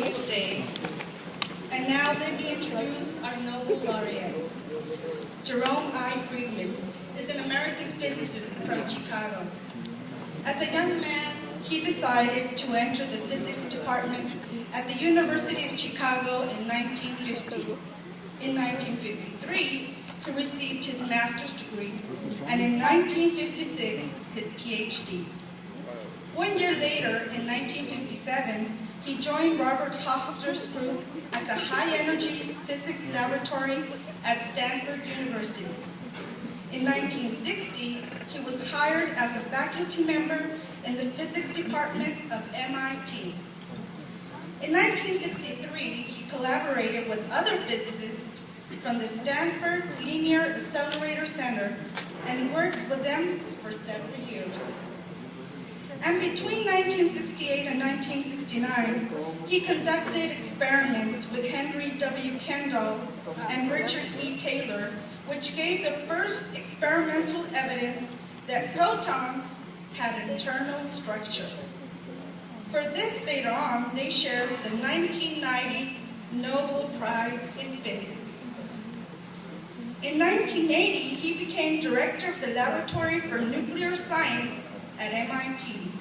beautiful day. And now let me introduce our Nobel laureate. Jerome I. Friedman is an American physicist from Chicago. As a young man, he decided to enter the physics department at the University of Chicago in 1950. In 1953, he received his master's degree, and in 1956, his PhD. 1 year later, in 1957, he joined Robert Hofstadter's group at the High Energy Physics Laboratory at Stanford University. In 1960, he was hired as a faculty member in the physics department of MIT. In 1963, he collaborated with other physicists from the Stanford Linear Accelerator Center and worked with them for several years. And between 1968 and 1969, he conducted experiments with Henry W. Kendall and Richard E. Taylor, which gave the first experimental evidence that protons had internal structure. For this, later on, they shared the 1990 Nobel Prize in Physics. In 1980, he became director of the Laboratory for Nuclear Science at MIT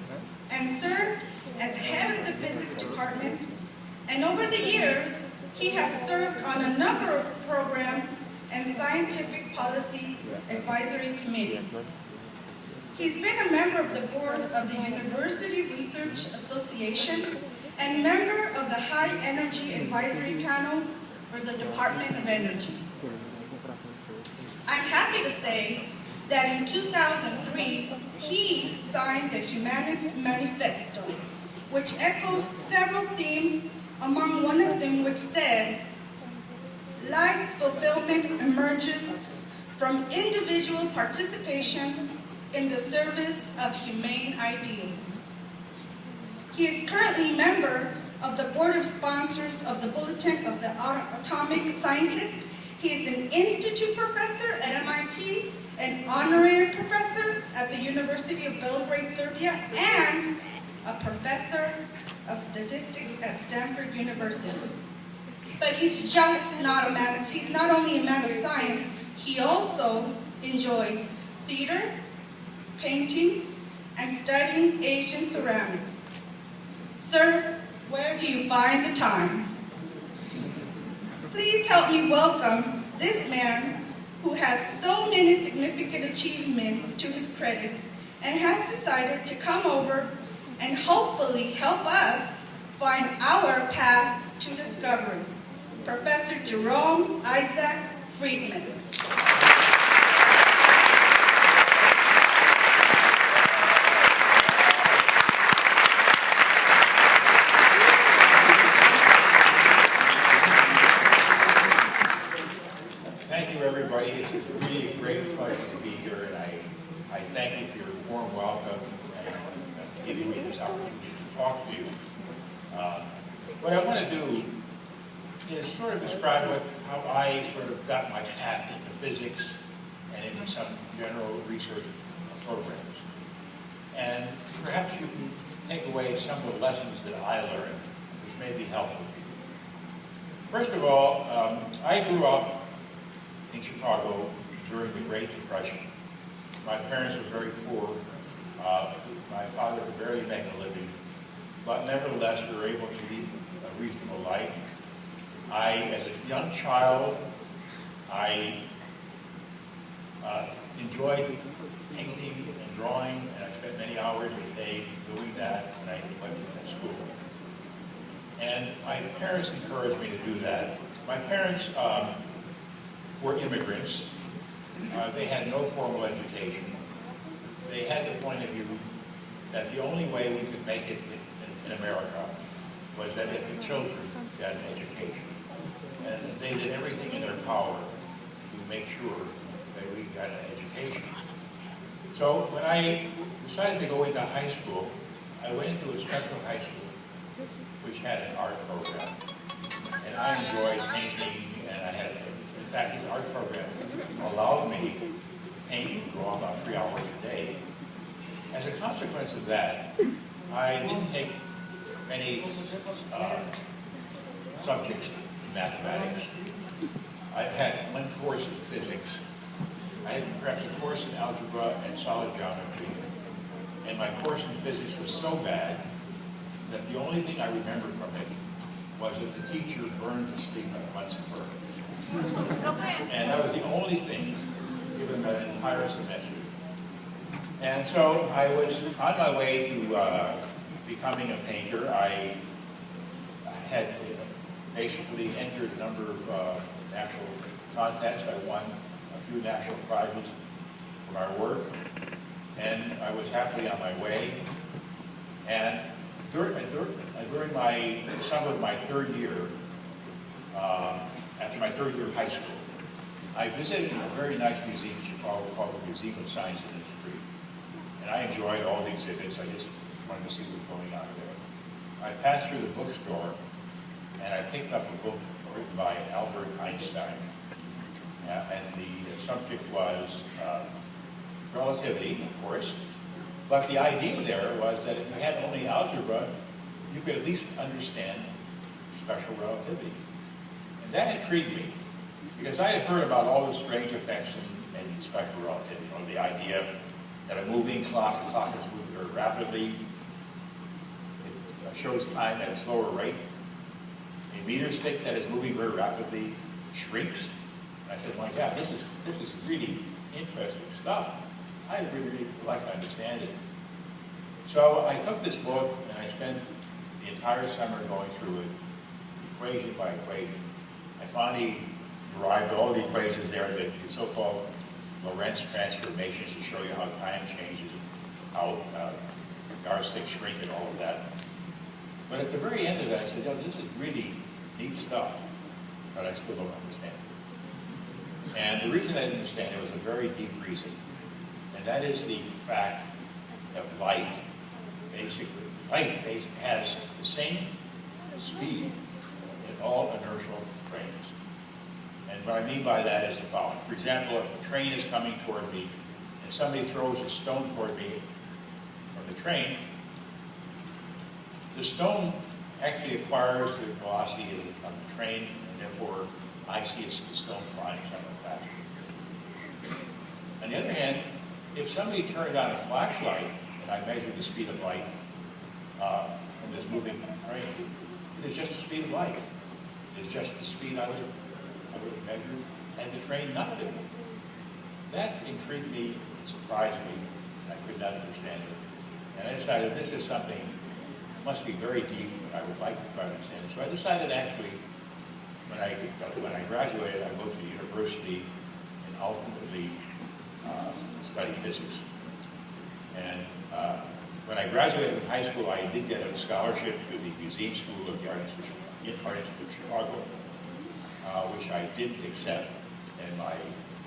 and served as head of the physics department. And over the years, he has served on a number of program and scientific policy advisory committees. He's been a member of the board of the University Research Association and member of the High Energy Advisory Panel for the Department of Energy. I'm happy to say that in 2003, he signed the Humanist Manifesto, which echoes several themes, among one of them which says, life's fulfillment emerges from individual participation in the service of humane ideals. He is currently member of the board of sponsors of the Bulletin of the Atomic Scientist. He is an institute professor at MIT, an honorary professor at the University of Belgrade, Serbia, and a professor of statistics at Stanford University. But he's just not a man, he's not only a man of science, he also enjoys theater, painting, and studying Asian ceramics. Sir, where do you find the time? Please help me welcome this man who has so many significant achievements to his credit and has decided to come over and hopefully help us find our path to discovery. Professor Jerome Isaac Friedman. Thank you, everybody. It's really a great pleasure to be here, and I thank you for your warm welcome and giving me this opportunity to talk to you. What I want to do is sort of describe how I sort of got my path into physics and into some general research programs. And perhaps you can take away some of the lessons that I learned, which may be helpful to you. First of all, I grew up in Chicago during the Great Depression. My parents were very poor. My father could barely make a living, but nevertheless, we were able to lead a reasonable life. As a young child, I enjoyed painting and drawing, and I spent many hours a day doing that when I went to school. And my parents encouraged me to do that. My parents were immigrants. They had no formal education. They had the point of view that the only way we could make it in America was that if the children got an education. And they did everything in their power to make sure that we got an education. So when I decided to go into high school, I went into a special high school, which had an art program. And I enjoyed painting, and in fact, this art program allowed me to paint and draw about 3 hours a day. As a consequence of that, I didn't take many subjects in mathematics. I had one course in physics. I had perhaps a course in algebra and solid geometry. And my course in physics was so bad that the only thing I remember from it was that the teacher burned to sleep on Bunsen burner. And that was the only thing given that entire semester. And so I was on my way to becoming a painter. I had basically entered a number of national contests. I won a few national prizes for my work. And I was happily on my way. And during my summer of my third year, after my third year of high school, I visited a very nice museum in Chicago called the Museum of Science and Industry. And I enjoyed all the exhibits. I just wanted to see what was going on there. I passed through the bookstore, and I picked up a book written by Albert Einstein. And the subject was relativity, of course. But the idea there was that if you had only algebra, you could at least understand special relativity. And that intrigued me, because I had heard about all the strange effects in special relativity. You know, the idea that a moving clock, a clock is moving very rapidly, it shows time at a slower rate. A meter stick that is moving very rapidly shrinks. And I said, my God, this is really interesting stuff. I really like to understand it. So I took this book and I spent the entire summer going through it, equation by equation. I finally derived all the equations there, the so-called Lorentz transformations to show you how time changes, how yardsticks shrink and all of that. But at the very end of that, I said, oh, this is really neat stuff, but I still don't understand it. And the reason I didn't understand it was a very deep reason. And that is the fact that light has the same speed in all inertial trains. And what I mean by that is the following. For example, if a train is coming toward me and somebody throws a stone toward me from the train, the stone actually acquires the velocity of the train, and therefore I see the stone flying somewhat faster. On the other hand, if somebody turned on a flashlight and I measured the speed of light from this moving train, it's just the speed of light. It's just the speed I would have measured, and the train not doing it. That intrigued me, it surprised me, and I could not understand it. And I decided this is something that must be very deep, and I would like to try to understand it. So I decided actually, when I graduated, I'd go to the university and ultimately study physics. And when I graduated from high school, I did get a scholarship to the Museum School of the Art Institute of Chicago, which I did accept, and my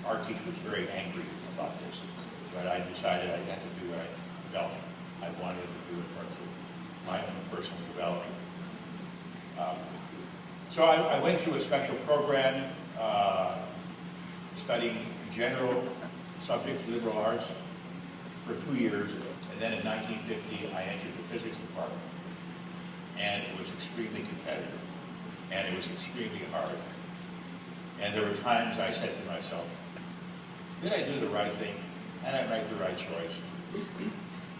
art teacher was very angry about this. But I decided I had to do what I felt I wanted to do in terms of my own personal development. So I went through a special program studying general subjects, liberal arts, for 2 years, and then in 1950 I entered the physics department. And it was extremely competitive, and it was extremely hard. And there were times I said to myself, did I do the right thing? Did I make the right choice?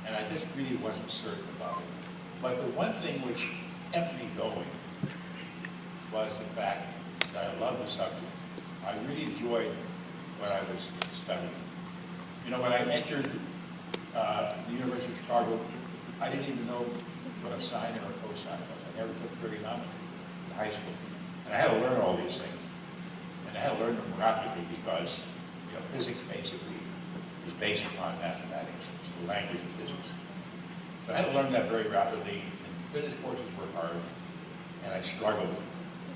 And I just really wasn't certain about it. But the one thing which kept me going was the fact that I loved the subject. I really enjoyed what I was studying. You know, when I entered the University of Chicago, I didn't even know what a sine or a cosine was. I never took trigonometry in high school. And I had to learn all these things. And I had to learn them rapidly because, you know, physics basically is based upon mathematics. It's the language of physics. So I had to learn that very rapidly. And physics courses were hard, and I struggled.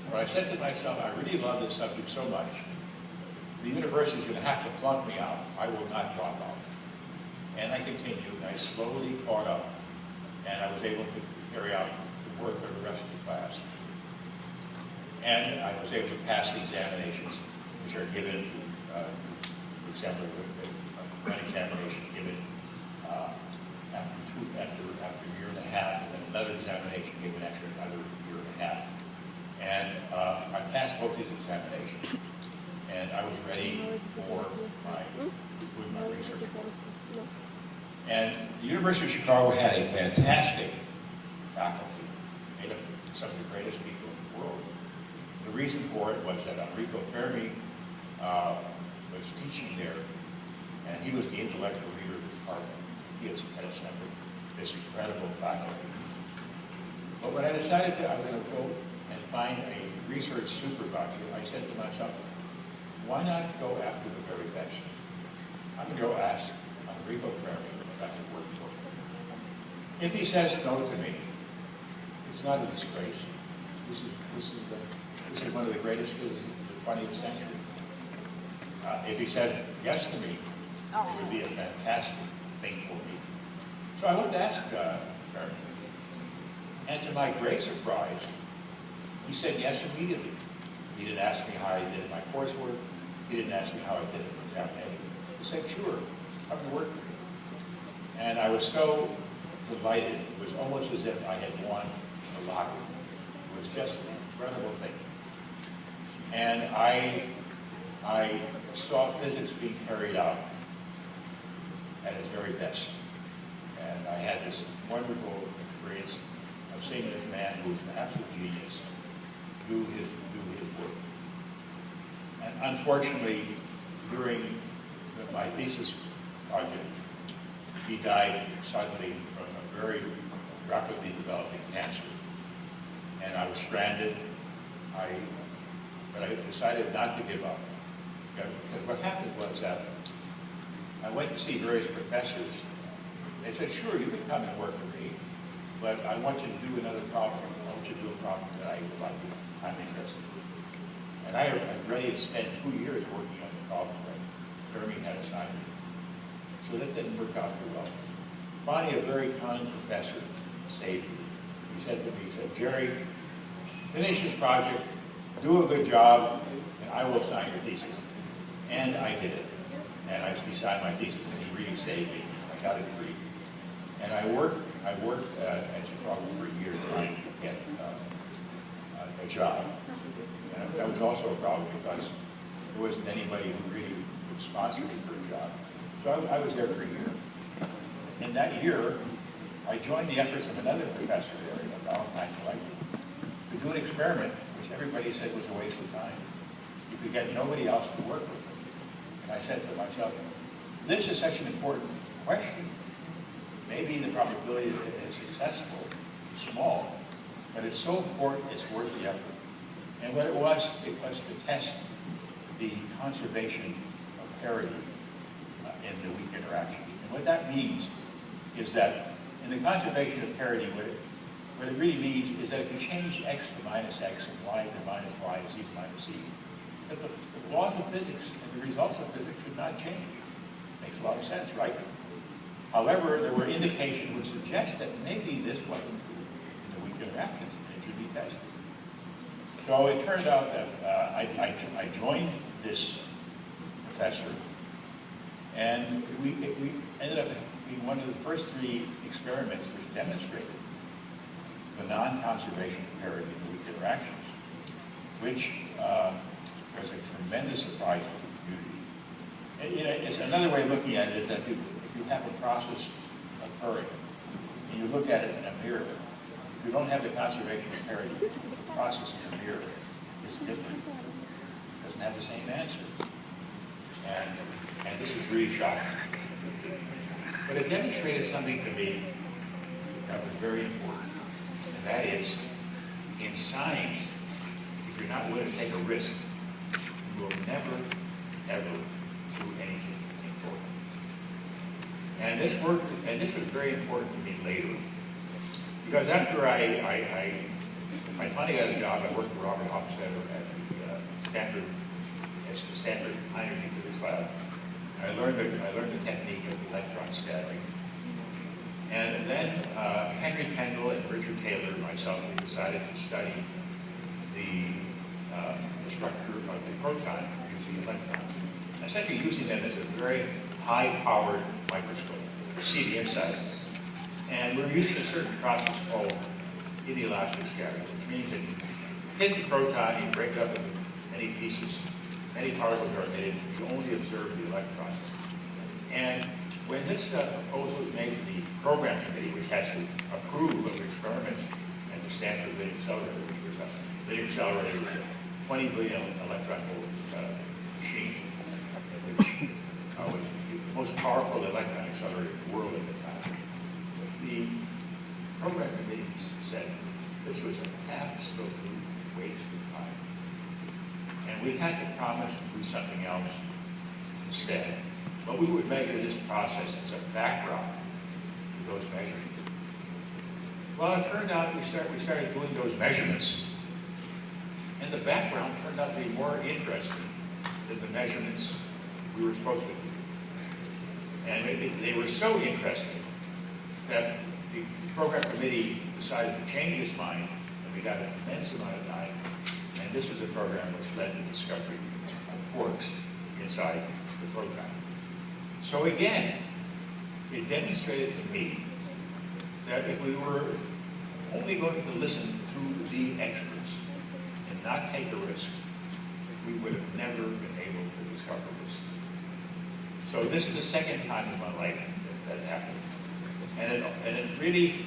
But I said to myself, I really love this subject so much. The university is going to have to flunk me out. I will not drop out. And I continued, and I slowly caught up, and I was able to carry out the work of the rest of the class. And I was able to pass the examinations, which are given to, for example, one examination given after a year and a half, and then another examination given after another year and a half. And both these examinations, and I was ready for my research work. And the University of Chicago had a fantastic faculty, made up of some of the greatest people in the world. The reason for it was that Enrico Fermi was teaching there, and he was the intellectual leader of the department. He was head of some of this incredible faculty. But when I decided that I was going to go and find a research supervisor, I said to myself, why not go after the very best? I'm going to go ask Enrico Fermi if I could work for him. If he says no to me, it's not a disgrace. This is one of the greatest physicists of the 20th century. If he says yes to me, it would be a fantastic thing for me. So I went to ask Fermi. And to my great surprise, he said yes immediately. He didn't ask me how I did my coursework. He didn't ask me how I did an examination. He said, sure, come and work with me. And I was so delighted. It was almost as if I had won the lottery. It was just an incredible thing. And I saw physics being carried out at its very best. And I had this wonderful experience of seeing this man who was an absolute genius do his work. And unfortunately, during my thesis project, he died suddenly from a very rapidly developing cancer. And I was stranded. But I decided not to give up. Because what happened was that I went to see various professors. They said, sure, you can come and work for me, but I want you to do another problem. I want you to do a problem that I'm interested in. And I was ready to spend 2 years working on the problem that Fermi had assigned me. So that didn't work out too well. Finally, a very kind professor saved me. He said to me, he said, Jerry, finish this project, do a good job, and I will sign your thesis. And I did it. And he signed my thesis, and he really saved me. I got a degree. And I worked at Chicago for a year trying to get a job. And that was also a problem because there wasn't anybody who really would sponsor me for a job. So I was there for a year. In that year, I joined the efforts of another professor there, Valentine Collector, to do an experiment which everybody said was a waste of time. You could get nobody else to work with. And I said to myself, this is such an important question. Maybe the probability that it is successful is small, but it's so important it's worth the effort. And what it was to test the conservation of parity in the weak interactions. And what that means is that in the conservation of parity, what it really means is that if you change x to minus x and y to minus y is e to minus e, that the laws of physics and the results of physics should not change. Makes a lot of sense, right? However, there were indications which suggest that maybe this wasn't true in the weak interactions and it should be tested. So it turned out that I joined this professor, and we ended up being one of the first 3 experiments which demonstrated the non-conservation of parity in the weak interactions, which was a tremendous surprise to the community. It's another way of looking at it is that if you have a process occurring and you look at it in a mirror, if you don't have the conservation of parity, the process in the mirror is different. It doesn't have the same answer. And this is really shocking. But it demonstrated something to me that was very important. And that is, in science, if you're not willing to take a risk, you will never, ever do anything important. And this was very important to me later. Because after I finally got a job, I worked for Robert Hofstadter at the Stanford High Energy Physics Lab. I learned the technique of electron scattering. And then Henry Kendall and Richard Taylor and myself, we decided to study the structure of the proton using electrons. Essentially using them as a very high-powered microscope to see the inside. And we're using a certain process called inelastic scattering, which means that you hit the proton, you break it up into many pieces, many particles are emitted. You only observe the electron. And when this proposal was made to the program committee, which has to approve of experiments at the Stanford Linear Accelerator, which was a linear accelerator, was a 20 billion electron volt machine, which was the most powerful electron accelerator in the world at the time. The program committee said this was an absolute waste of time. And we had to promise to do something else instead. But we would measure this process as a backdrop to those measurements. Well, it turned out we started doing those measurements, and the background turned out to be more interesting than the measurements we were supposed to do. And they were so interesting that the program committee decided to change its mind, and we got an immense amount of time. And this was a program which led to the discovery of quarks inside the proton. So again, it demonstrated to me that if we were only going to listen to the experts and not take a risk, we would have never been able to discover this. So this is the second time in my life that happened. And it really,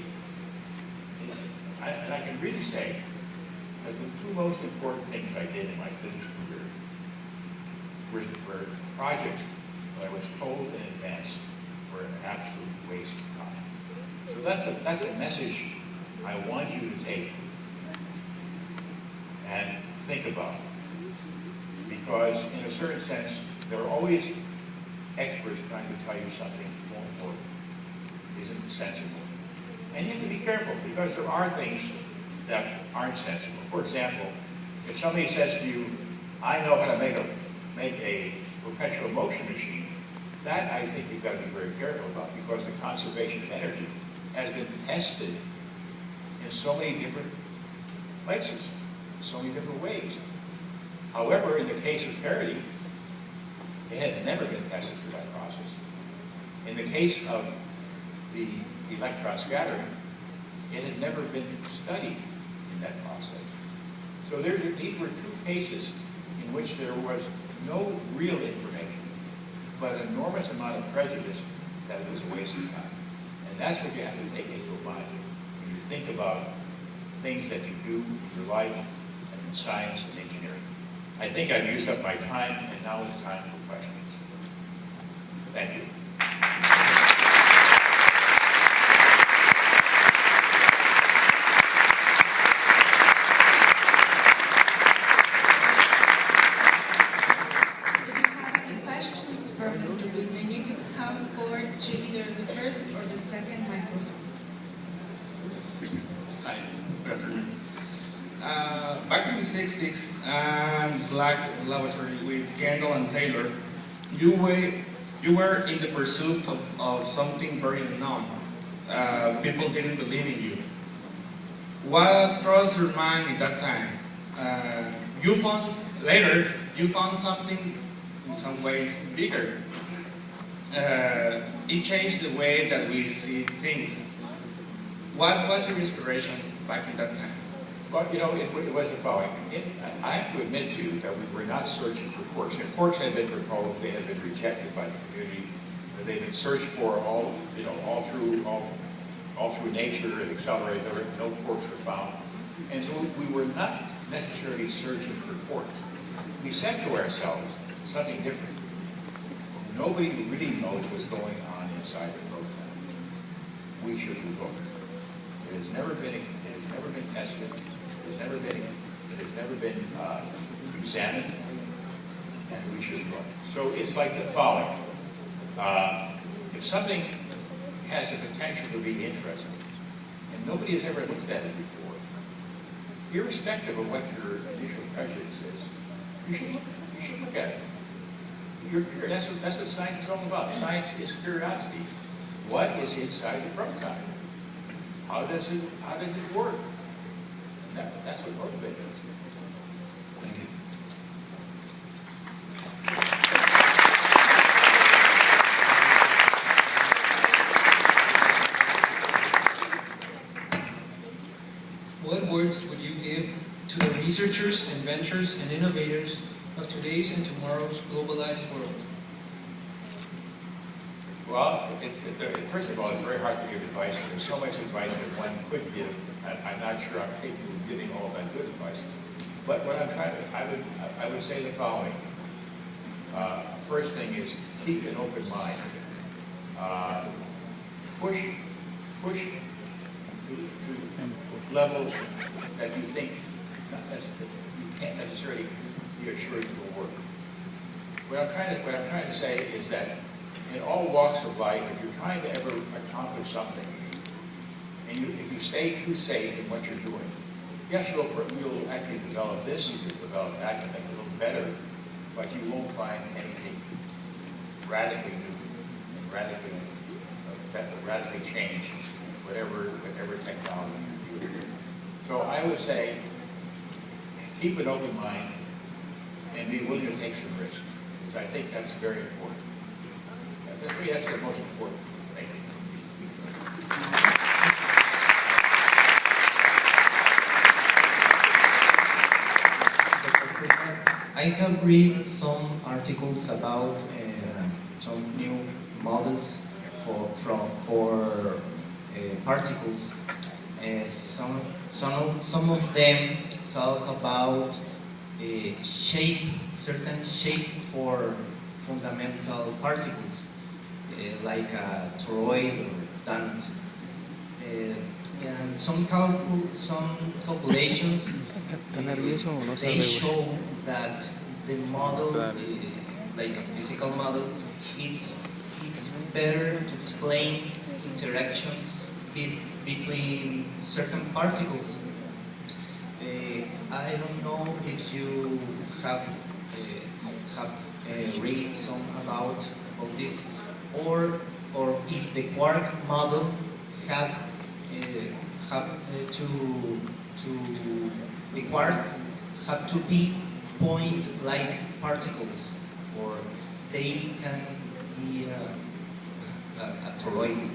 I can really say that the two most important things I did in my physics career were projects that I was told in advance were an absolute waste of time. So that's a message I want you to take and think about. Because in a certain sense, there are always experts trying to tell you something won't work, isn't sensible. And you have to be careful, because there are things that aren't sensible. For example, if somebody says to you, I know how to make a perpetual motion machine, that I think you've got to be very careful about, because the conservation of energy has been tested in so many different places, in so many different ways. However, in the case of parity, it had never been tested through that process. In the case of the electron scattering, it had never been studied in that process. So these were two cases in which there was no real information, but an enormous amount of prejudice that it was a waste of time. And that's what you have to take into mind when you think about things that you do in your life and in science and engineering. I think I've used up my time, and now it's time for questions. Thank you. Mr. Friedman, you can come forward to either the first or the second microphone. Hi, good afternoon. Back in the 60s, and Slack laboratory with Kendall and Taylor, you were in the pursuit of something very unknown. People didn't believe in you. What crossed your mind at that time? Later, you found something in some ways bigger. It changed the way that we see things. What was your inspiration back in that time? Well, you know, it was the following. I have to admit to you that we were not searching for quarks. And quarks had been proposed, they had been rejected by the community. They've been searched for all through nature and accelerated. No quarks were found. And so we were not necessarily searching for quarks. We said to ourselves something different. Nobody really knows what's going on inside the proton. We should look. It has never been tested. It has never been examined, and we should look. So it's like the following. If something has the potential to be interesting, and nobody has ever looked at it before, irrespective of what your initial prejudice is, you should look at it. You're curious. That's what science is all about. Science is curiosity. What is inside the proton? How does it work? That's what motivates us. Thank you. What words would you give to the researchers, inventors, and innovators of today's and tomorrow's globalized world? Well, first of all, it's very hard to give advice. There's so much advice that one could give. I'm not sure I'm capable of giving all that good advice. But what I'm trying to, I would say the following. First thing is keep an open mind. Push to levels that you think you can't necessarily be assured will work. What I'm trying to say is that in all walks of life, if you're trying to ever accomplish something, and if you stay too safe in what you're doing, yes, you'll actually develop this, you'll develop that, and make it a little better, but you won't find anything radically new and radically change whatever technology you're using. So I would say, keep an open mind and be willing to take some risks, because I think that's very important. To me, that's the most important thing. Dr. Friedman, I have read some articles about some new models for particles. Some of them talk about certain shape for fundamental particles, like a toroid or donut. And some calculations, they show that the model, like a physical model, it's better to explain interactions between certain particles. I don't know if you have read some about this, or if the quark model have the quarks have to be point-like particles, or they can be a toroid.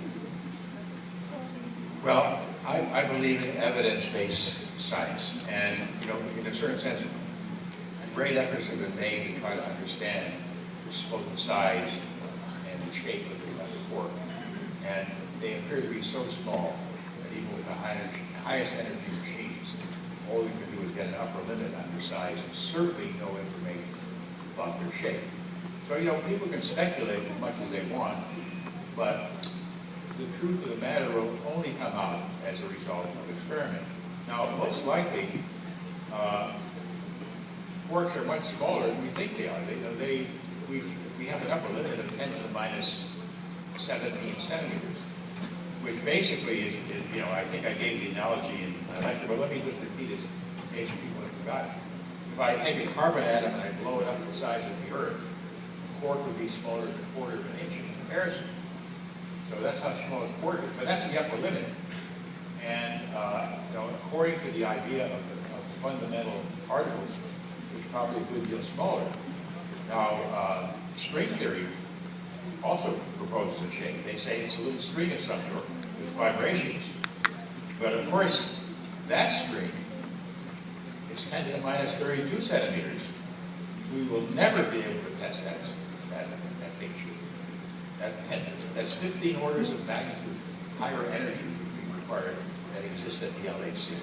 Well, I believe in evidence-based science, and in a certain sense, great efforts have been made to try to understand both the size and the shape of the quark, and they appear to be so small that even with the highest energy machines, all you can do is get an upper limit on their size and certainly no information about their shape. So people can speculate as much as they want, but the truth of the matter will only come out as a result of experiment. Now, most likely, quarks are much smaller than we think they are. We have an upper limit of 10 to the minus 17 centimeters, which basically is I think I gave the analogy in the lecture, but let me just repeat it in case people have forgotten. If I take a carbon atom and I blow it up to the size of the Earth, the quark would be smaller than a quarter of an inch in comparison. So that's how small a quark is, but that's the upper limit. And according to the idea of the fundamental particles, it's probably a good deal smaller. Now, string theory also proposes a shape. They say it's a little string of some sort with vibrations. But of course, that string is 10 to the minus 32 centimeters. We will never be able to test that picture. That's 15 orders of magnitude higher energy would be required that exists at the LHC.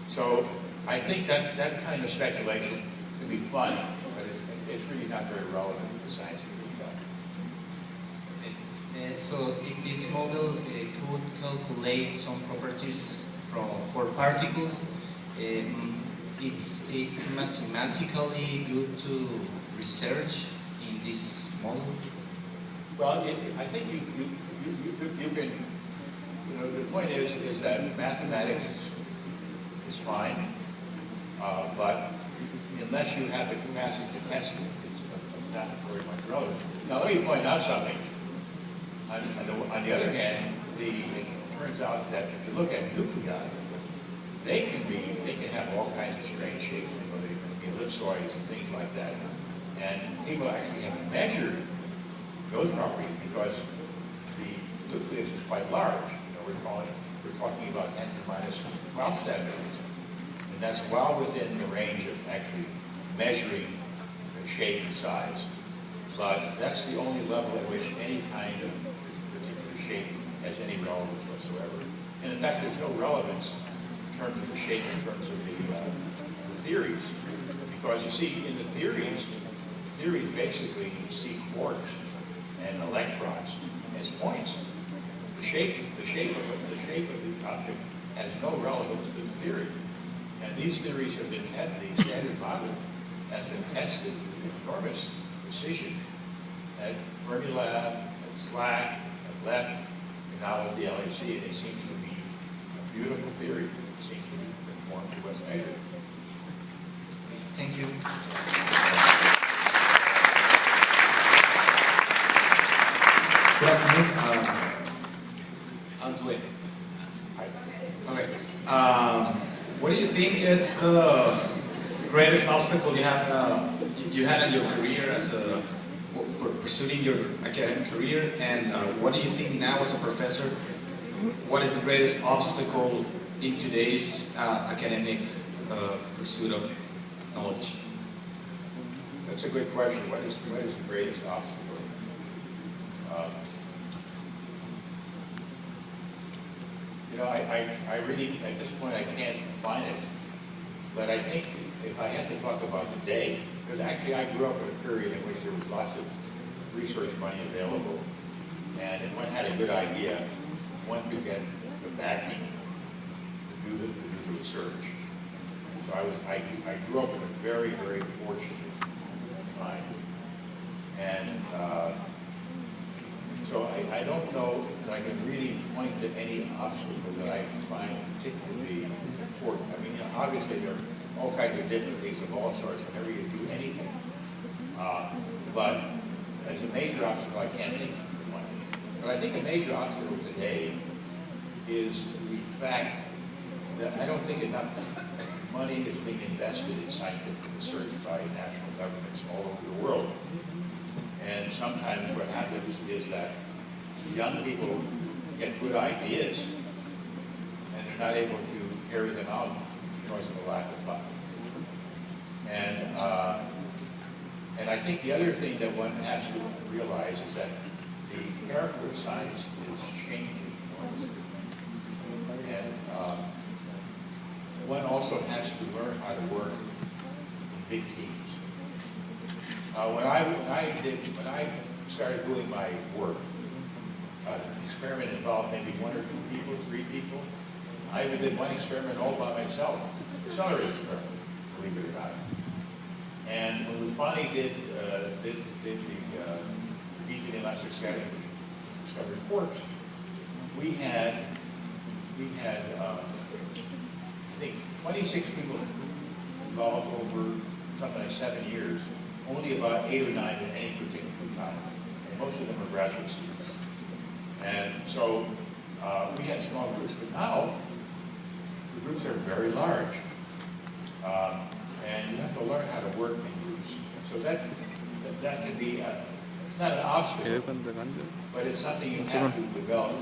So I think that kind of speculation can be fun, but it's really not very relevant to the science of being done. Okay. So if this model could calculate some properties for particles, it's mathematically good to research in this model. Well, I think you can. The point is that mathematics is fine, but unless you have the capacity to test it, it's not very much relevant. Now, let me point out something. On the other hand, it turns out that if you look at nuclei, they can have all kinds of strange shapes. They can be ellipsoids and things like that. And people actually have measured those properties because the nucleus is quite large. We're talking about 10 to the minus 12 centimeters. that's well within the range of actually measuring the shape and size. But that's the only level at which any kind of particular shape has any relevance whatsoever. And in fact, there's no relevance in terms of the shape, in terms of the theories. Because you see, in the theories basically see quarks and electrons as points. The shape of the object has no relevance to the theory. And these theories have been tested, the standard model has been tested with enormous precision at Fermilab, at SLAC, at LEP, and now at the LHC, and it seems to be a beautiful theory. It seems to be conformed to what's measured. Thank you. Good afternoon. On its way. Okay. What do you think is the greatest obstacle you had in your career as pursuing your academic career, and what do you think now as a professor? What is the greatest obstacle in today's academic pursuit of knowledge? That's a good question. What is the greatest obstacle? You know, I really, at this point, I can't define it. But I think if I had to talk about today, because actually I grew up in a period in which there was lots of research money available, and if one had a good idea, one could get the backing to do the research. So I grew up in a very, very fortunate time. And so I don't know that I can really point to any obstacle that I find particularly important. I mean, you know, obviously there are all kinds of difficulties of all sorts whenever you do anything. But as a major obstacle, I can't think of one. But I think a major obstacle today is the fact that I don't think enough money is being invested in scientific research by national governments all over the world. And sometimes what happens is that young people get good ideas and they're not able to carry them out because of a lack of funding. And I think the other thing that one has to realize is that the character of science is changing enormously. And one also has to learn how to work in big teams. When I started doing my work, an experiment involved maybe 1 or 2 people, 3 people. I even did one experiment all by myself, accelerated experiment, believe it or not. And when we finally did the deep elastic scattering, which discovered quarks, we had I think 26 people involved over something like 7 years, only about 8 or 9 at any particular time. And most of them are graduate students. And so we had small groups, but now the groups are very large. And you have to learn how to work in groups. So that can be, it's not an obstacle, but it's something you have to develop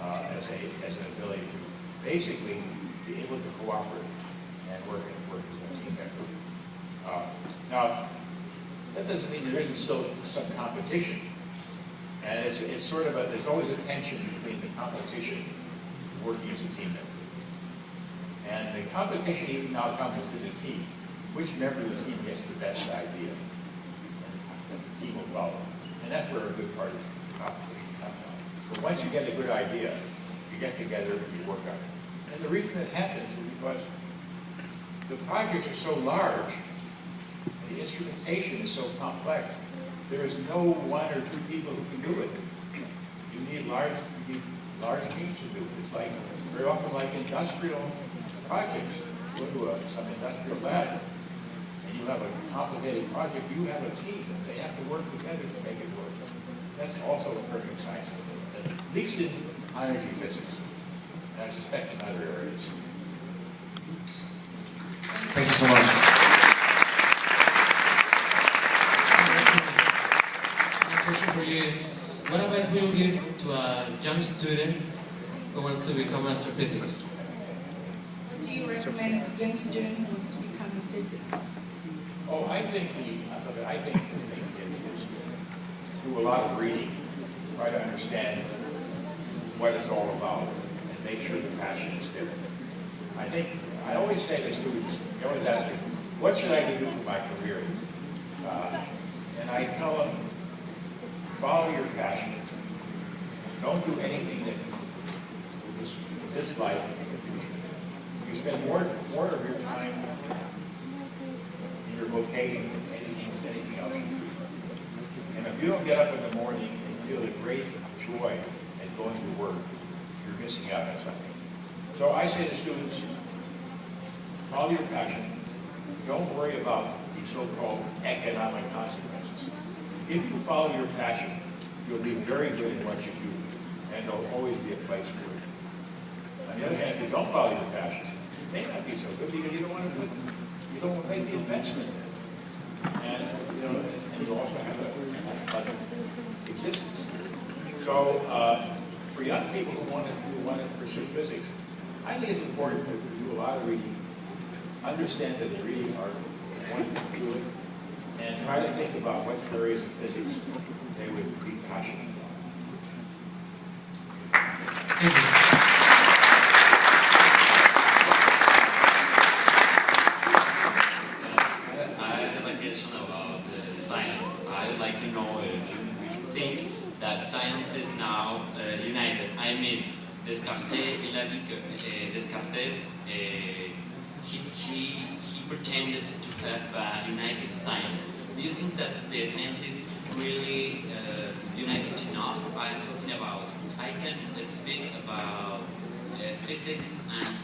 as an ability to basically be able to cooperate and work as a team member. Now, that doesn't mean there isn't still some competition. And it's sort of there's always a tension between the competition and working as a team member. And the competition even now comes to the team. Which member of the team gets the best idea? And the team will follow. And that's where a good part of the competition comes out. But once you get a good idea, you get together and you work on it. And the reason it happens is because the projects are so large, the instrumentation is so complex, there is no 1 or 2 people who can do it. You need large teams to do it. It's like, very often like industrial projects. You go to some industrial lab, and you have a complicated project, you have a team, and they have to work together to make it work. That's also occurring in science today, at least in energy physics, and I suspect in other areas. Thank you so much. My question for you is, what advice will you give to a young student who wants to become astrophysics? What do you recommend this young student who wants to become a physicist? Oh, I think the thing is to do a lot of reading, try to understand what it's all about, and make sure the passion is there. I always say to students, they always ask me, what should I do for my career? And I tell them, follow your passion. Don't do anything that you dislike in the future. You spend more of your time in your vocation than anything else you do. And if you don't get up in the morning and feel a great joy at going to work, you're missing out on something. So I say to students, follow your passion. Don't worry about the so-called economic consequences. If you follow your passion, you'll be very good in what you do, and there'll always be a place for it. On the other hand, if you don't follow your passion, it may not be so good because you don't want to make the investment. And you also have a pleasant existence. So for young people who want to pursue physics, I think it's important to do a lot of reading, understand that they really are wanting to do it, and try to think about what areas of physics they would be passionate about. I have a question about science. I would like to know if you think that science is now united. I mean, Descartes, il a dit que Descartes, he pretended to have united science. Do you think that the science is really united enough? I'm talking about, I can speak about physics, and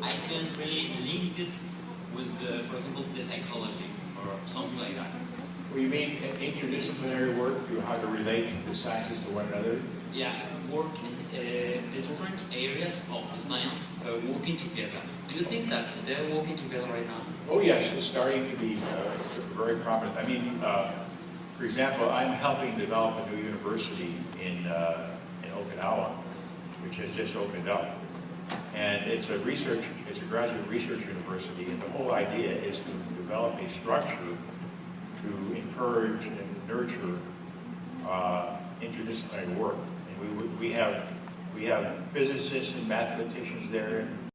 I can really link it with, for example, the psychology or something like that. Well, you mean interdisciplinary work, how to relate the sciences to one another? Yeah, work in the different areas of the science working together. Do you think that they're working together right now? Oh yes, it's starting to be very prominent. I mean, for example, I'm helping develop a new university in Okinawa, which has just opened up. And it's a graduate research university, and the whole idea is to develop a structure to encourage and nurture interdisciplinary work. And we have physicists and mathematicians there,